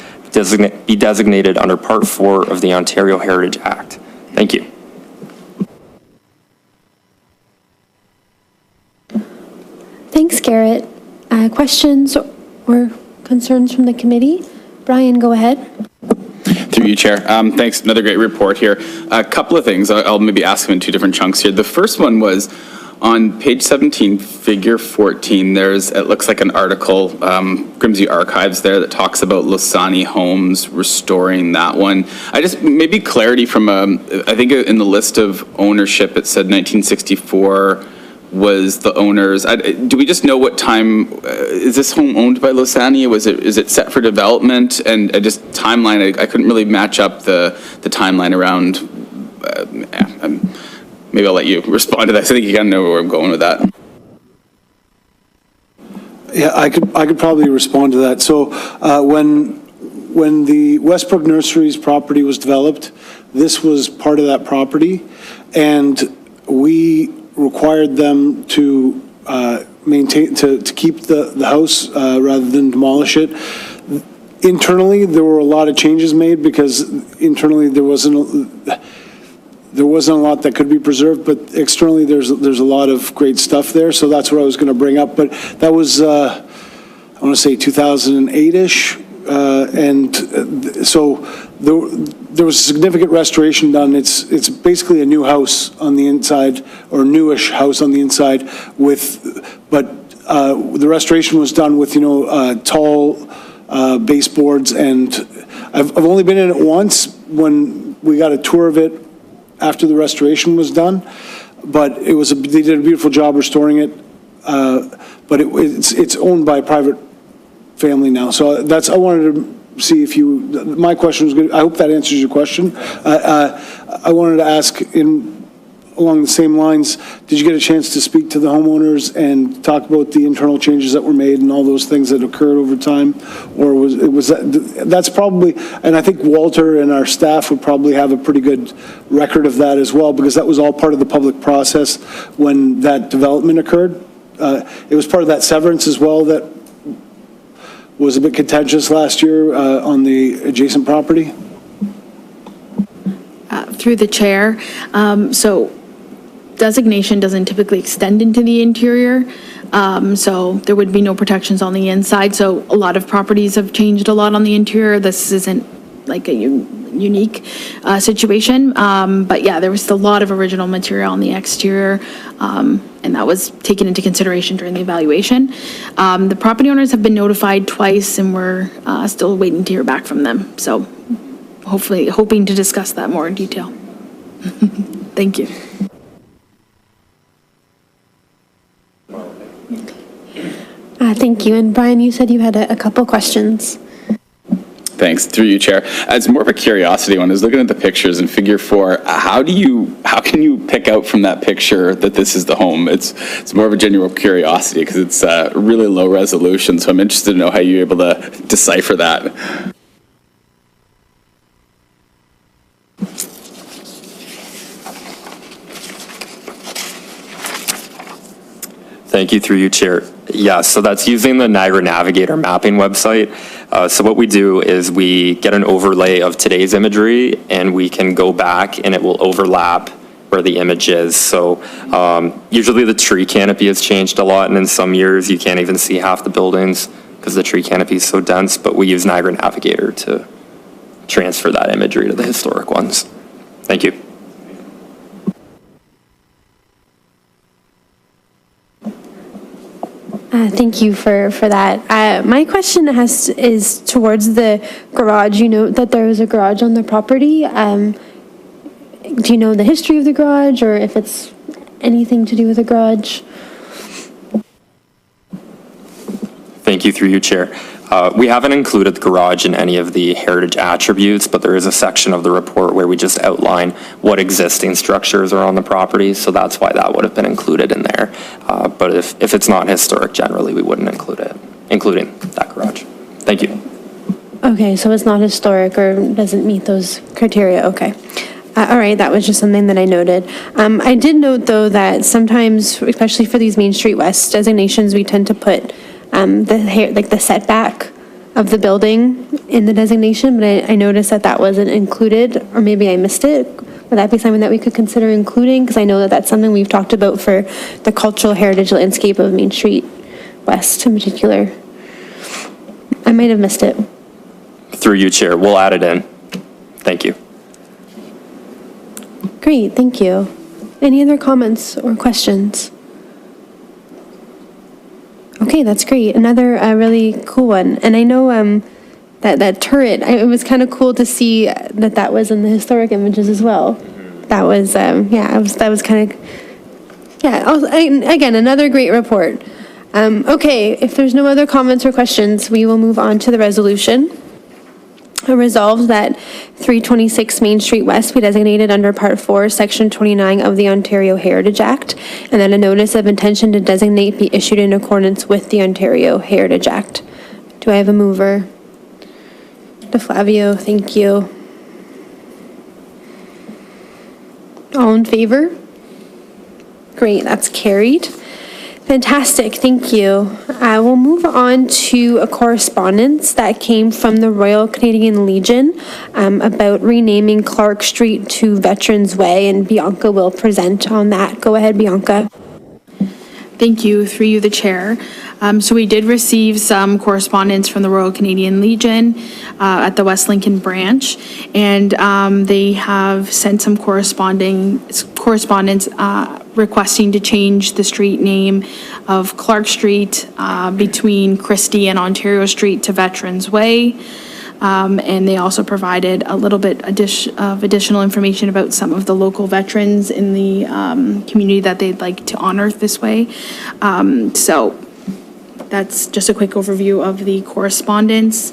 be designated under Part 4 of the Ontario Heritage Act. Thank you. Thanks, Garrett. Questions or concerns from the committee? Brian, go ahead. Through you, Chair. Thanks. Another great report here. A couple of things. I'll maybe ask them in 2 different chunks here. The first one was on page 17, figure 14, it looks like an article, Grimsby Archives there, that talks about Losani Homes restoring that one. Maybe clarity from, I think in the list of ownership, it said 1964 was the owners. Do we just know what time, is this home owned by Losani? Is it set for development? And just timeline, I couldn't really match up the timeline around, maybe I'll let you respond to that. I think you kind of know where I'm going with that. Yeah, I could probably respond to that. So when the Westbrook Nurseries property was developed, this was part of that property, and we required them to maintain, to keep the house rather than demolish it. Internally, there were a lot of changes made because internally there wasn't a lot that could be preserved, but externally there's a lot of great stuff there. So that's what I was going to bring up. But that was, I want to say 2008-ish. So there was significant restoration done. It's basically a new house on the inside, or newish house on the inside but the restoration was done with, tall baseboards, and I've only been in it once when we got a tour of it after the restoration was done, but they did a beautiful job restoring it, but it's owned by a private family now. So I wanted to see if my question was good. I hope that answers your question. I wanted to ask along the same lines, did you get a chance to speak to the homeowners and talk about the internal changes that were made and all those things that occurred over time? Or that's probably, and I think Walter and our staff would probably have a pretty good record of that as well, because that was all part of the public process when that development occurred. It was part of that severance as well that was a bit contentious last year on the adjacent property. Through the chair, so designation doesn't typically extend into the interior, so there would be no protections on the inside. So a lot of properties have changed a lot on the interior. This isn't like a unique situation, but yeah, there was a lot of original material on the exterior, and that was taken into consideration during the evaluation. The property owners have been notified twice, and we're still waiting to hear back from them. So hoping to discuss that more in detail. Thank you. Thank you. And Brian, you said you had a couple questions. Thanks. Through you, Chair. It's more of a curiosity. When I was looking at the pictures in Figure 4, how can you pick out from that picture that this is the home? It's more of a genuine curiosity because it's really low resolution. So I'm interested to know how you're able to decipher that. Thank you, through you, Chair. Yeah, so that's using the Niagara Navigator mapping website. So what we do is we get an overlay of today's imagery, and we can go back and it will overlap where the image is. So usually the tree canopy has changed a lot, and in some years you can't even see half the buildings because the tree canopy is so dense, but we use Niagara Navigator to transfer that imagery to the historic ones. Thank you. Thank you for that. My question is towards the garage. You know that there was a garage on the property. Do you know the history of the garage, or if it's anything to do with the garage? Thank you, through you, Chair. We haven't included the garage in any of the heritage attributes, but there is a section of the report where we just outline what existing structures are on the property, so that's why that would have been included in there. But if it's not historic, generally, we wouldn't include it, including that garage. Thank you. Okay, so it's not historic or doesn't meet those criteria, okay. All right, that was just something that I noted. I did note, though, that sometimes, especially for these Main Street West designations, we tend to put the setback of the building in the designation, but I noticed that wasn't included, or maybe I missed it. Would that be something that we could consider including? Because I know that that's something we've talked about for the cultural heritage landscape of Main Street West in particular. I might have missed it. Through you, Chair, we'll add it in. Thank you. Great, thank you. Any other comments or questions? Okay, that's great. Another really cool one. And I know that turret, it was kind of cool to see that was in the historic images as well. That was, that was kind of, again, another great report. Okay, if there's no other comments or questions, we will move on to the resolution. Resolved that 326 Main Street West be designated under Part 4, Section 29 of the Ontario Heritage Act, and that a notice of intention to designate be issued in accordance with the Ontario Heritage Act. Do I have a mover? DeFlavio, thank you. All in favor? Great, that's carried. Fantastic, thank you. We'll move on to a correspondence that came from the Royal Canadian Legion about renaming Clark Street to Veterans Way, and Bianca will present on that. Go ahead, Bianca. Thank you, through you, the chair. So we did receive some correspondence from the Royal Canadian Legion at the West Lincoln branch, and they have sent some correspondence requesting to change the street name of Clark Street between Christie and Ontario Street to Veterans Way. And they also provided a little bit of additional information about some of the local veterans in the community that they'd like to honor this way. So that's just a quick overview of the correspondence.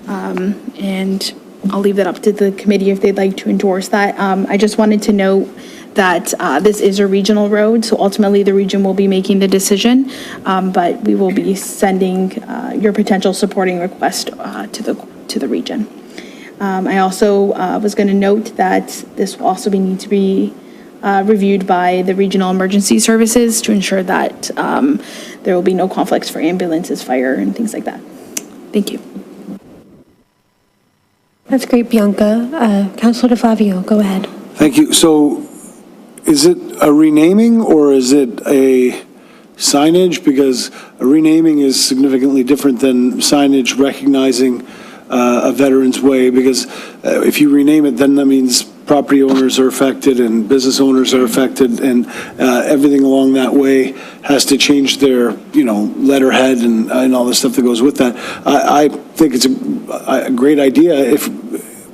And I'll leave that up to the committee if they'd like to endorse that. I just wanted to note that this is a regional road, so ultimately the region will be making the decision, but we will be sending your potential supporting request to the region. I also was going to note that this will also need to be reviewed by the regional emergency services to ensure that there will be no conflicts for ambulances, fire, and things like that. Thank you. That's great, Bianca. Councillor DeFlavio, go ahead. Thank you. So is it a renaming or is it a signage? Because a renaming is significantly different than signage recognizing a Veterans Way, because if you rename it, then that means property owners are affected and business owners are affected, and everything along that way has to change their, letterhead and all the stuff that goes with that. I think it's a great idea if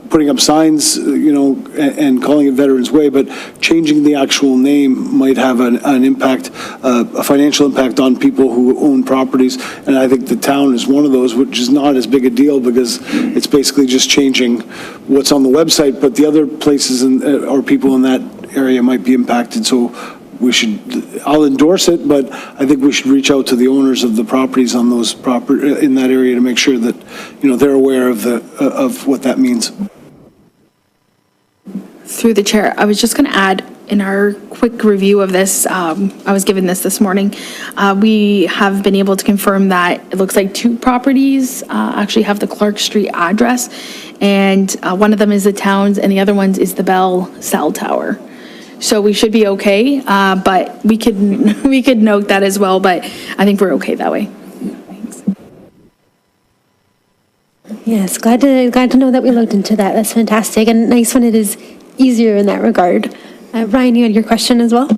putting up signs, and calling it Veterans Way, but changing the actual name might have an impact, a financial impact on people who own properties. And I think the town is one of those, which is not as big a deal because it's basically just changing what's on the website, but the other places or people in that area might be impacted. So I'll endorse it, but I think we should reach out to the owners of the properties on those in that area to make sure that, they're aware of what that means. Through the chair, I was just going to add in our quick review of this, I was given this morning, we have been able to confirm that it looks like two properties actually have the Clark Street address, and one of them is the town's and the other one is the Bell cell tower. So we should be okay, but we could note that as well, but I think we're okay that way. Thanks. Yes, glad to know that we looked into that. That's fantastic, and nice when it is easier in that regard. Ryan, you had your question as well?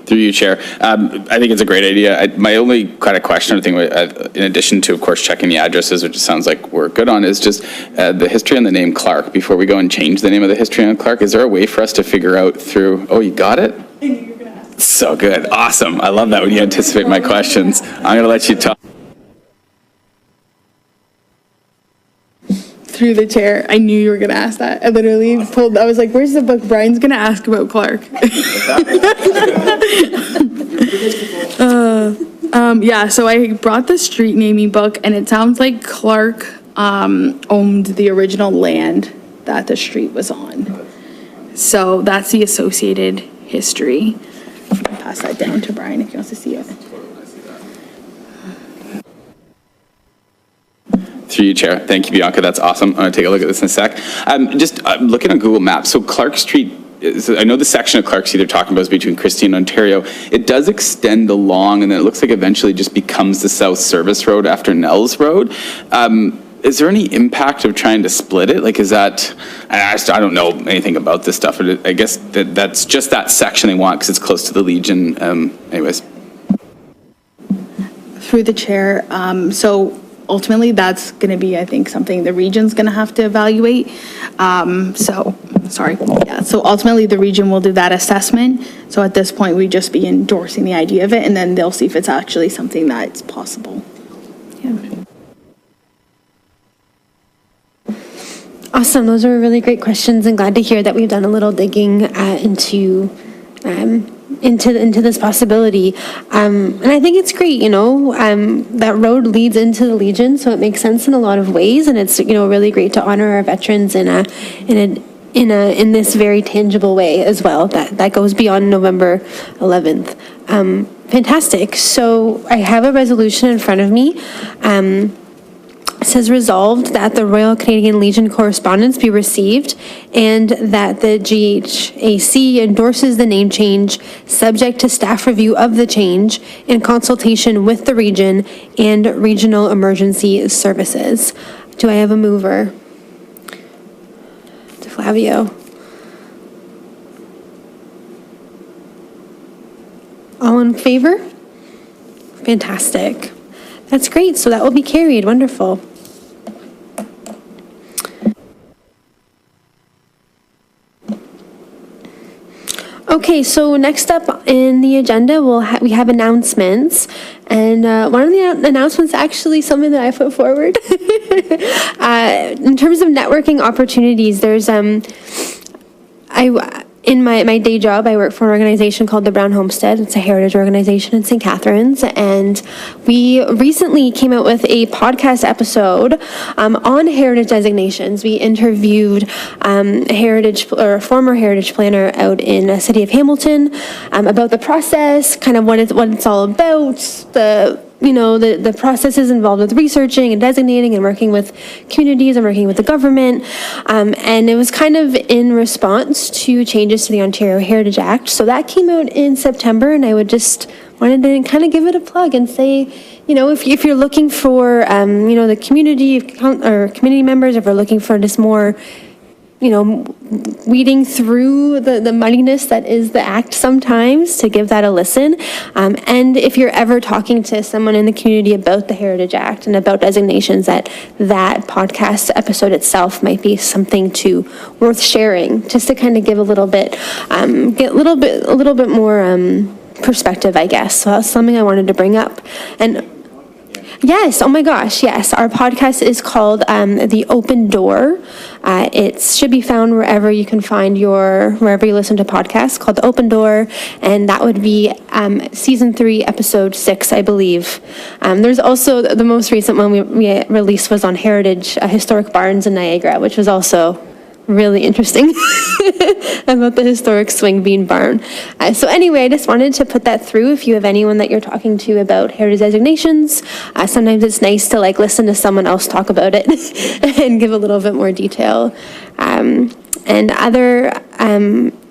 Through you, Chair. I think it's a great idea. My only kind of question or thing, in addition to, of course, checking the addresses, which it sounds like we're good on, is just the history on the name Clark. Before we go and change the name of the history on Clark, is there a way for us to figure out through, oh, you got it? I knew you were going to ask. So good. Awesome. I love that when you anticipate my questions. I'm going to let you talk. Through the chair, I knew you were going to ask that. I literally I was like, where's the book? Brian's going to ask about Clark. Yeah, so I brought the street naming book, and it sounds like Clark owned the original land that the street was on. So that's the associated history. I'll pass that down to Brian if he wants to see it. Through you, Chair. Thank you, Bianca. That's awesome. I'm going to take a look at this in a sec. I'm looking on Google Maps. So Clark Street, I know the section of Clark Street they're talking about is between Christie and Ontario. It does extend along, and then it looks like eventually just becomes the South Service Road after Nels Road. Is there any impact of trying to split it? Like, is that, I don't know anything about this stuff, but I guess that's just that section they want because it's close to the Legion. Anyways. Through the chair, so ultimately that's going to be, I think, something the region's going to have to evaluate. So ultimately the region will do that assessment. So at this point, we'd just be endorsing the idea of it, and then they'll see if it's actually something that's possible. Yeah. Awesome. Those are really great questions, and glad to hear that we've done a little digging into this possibility. And I think it's great, that road leads into the Legion, so it makes sense in a lot of ways, and it's, really great to honor our veterans in this very tangible way as well, that goes beyond November 11th. Fantastic. So I have a resolution in front of me. It says resolved that the Royal Canadian Legion correspondence be received and that the GHAC endorses the name change subject to staff review of the change in consultation with the region and regional emergency services. Do I have a mover? Flavio. All in favor? Fantastic. That's great. So that will be carried. Wonderful. Okay, so next up in the agenda, we have announcements. And one of the announcements actually something that I put forward. In terms of networking opportunities, there's in my day job, I work for an organization called the Brown Homestead. It's a heritage organization in St. Catharines. And we recently came out with a podcast episode on heritage designations. We interviewed a former heritage planner out in the city of Hamilton about the process, kind of what it's all about, the processes involved with researching and designating and working with communities and working with the government. And it was kind of in response to changes to the Ontario Heritage Act. So that came out in September, and I wanted to kind of give it a plug and say, if you're looking for, the community or community members, if we're looking for just more, weeding through the muddiness that is the act sometimes, to give that a listen. And if you're ever talking to someone in the community about the Heritage Act and about designations, that podcast episode itself might be something worth sharing, just to kind of give a little bit more perspective, I guess. So that's something I wanted to bring up. And yes, oh my gosh, yes. Our podcast is called The Open Door. It should be found wherever you can find wherever you listen to podcasts, called The Open Door, and that would be season 3, episode 6, I believe. There's also the most recent one we released was on heritage, historic barns in Niagara, which was also really interesting about the historic swing bean barn. So anyway, I just wanted to put that through. If you have anyone that you're talking to about heritage designations, sometimes it's nice to listen to someone else talk about it and give a little bit more detail. And other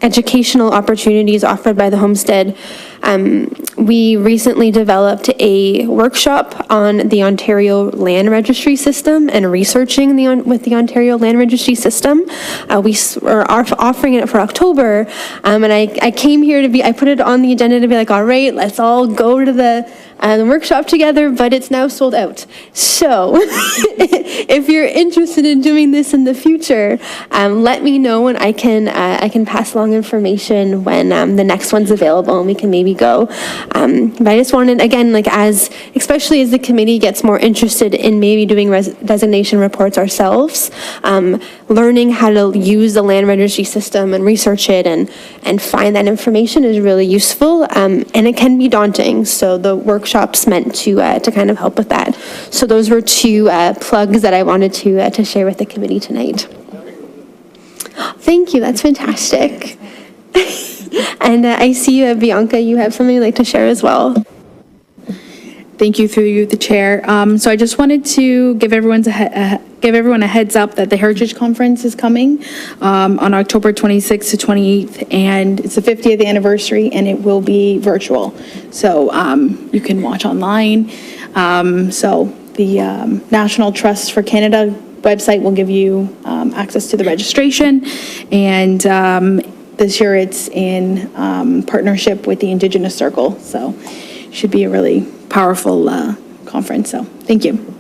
educational opportunities offered by the Homestead. We recently developed a workshop on the Ontario Land Registry System and researching with the Ontario Land Registry System. We are offering it for October, and I came here I put it on the agenda to be like, all right, let's all go to the workshop together, but it's now sold out. So if you're interested in doing this in the future, let me know, and I can pass along information when the next one's available, and we can maybe go. But I just wanted, again, especially as the committee gets more interested in maybe doing designation reports ourselves, learning how to use the land registry system and research it and find that information is really useful, and it can be daunting. So the workshop's meant to kind of help with that. So those were 2 plugs that I wanted to share with the committee tonight. Thank you, that's fantastic. And I see Bianca, you have something you'd like to share as well. Thank you, through you, the chair. So I just wanted to give everyone a heads up that the Heritage Conference is coming on October 26th to 28th, and it's the 50th anniversary, and it will be virtual. So you can watch online. So the National Trust for Canada website will give you access to the registration, and this year it's in partnership with the Indigenous Circle. So should be a really powerful conference. So thank you.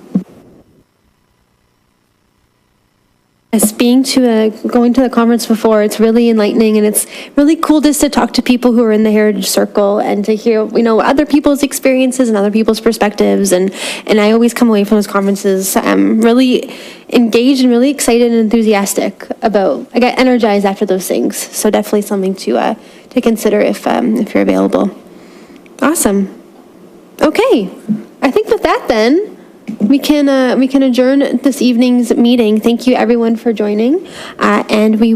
As going to the conference before, it's really enlightening, and it's really cool just to talk to people who are in the Heritage Circle and to hear, other people's experiences and other people's perspectives. And I always come away from those conferences really engaged and really excited and enthusiastic about. I get energized after those things. So definitely something to consider if you're available. Awesome. Okay, I think with that then, we can adjourn this evening's meeting. Thank you everyone for joining, and we